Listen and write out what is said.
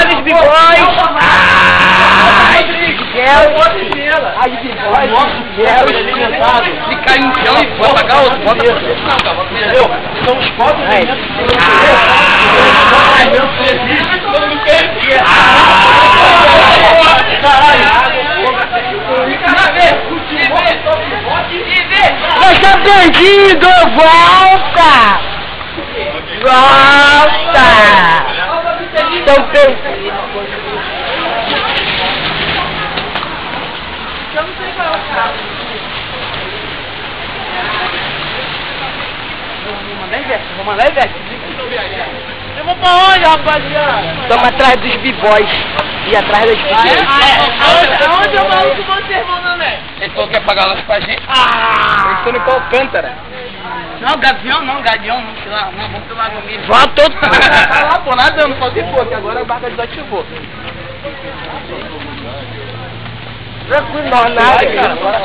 Os bigóis! Ai, Se cai no chão e bota cá outro, bota entendeu? São os copos aí. Ai, meu Deus, eu não quero ver. Nós estamos perdidos! Volta! Volta! Estão perdidos! Eu não sei qual é o carro. Vou mandar Ivete. Eu vou pra onde, rapaziada? Estamos atrás dos b-boys e atrás das pessoas. Aonde é o maluco que vocês vão, Nané? Ele falou que ia pagar lá com a gente. Ah! Eles estão no Alcântara. Não, gavião não, gadião não, sei lá, não, vamos pelo Lago Milho. Volta! Tá lá, pô, nadando, só se for, que agora a barca desativou. Tranquilo, não, nada. Vai, cara, agora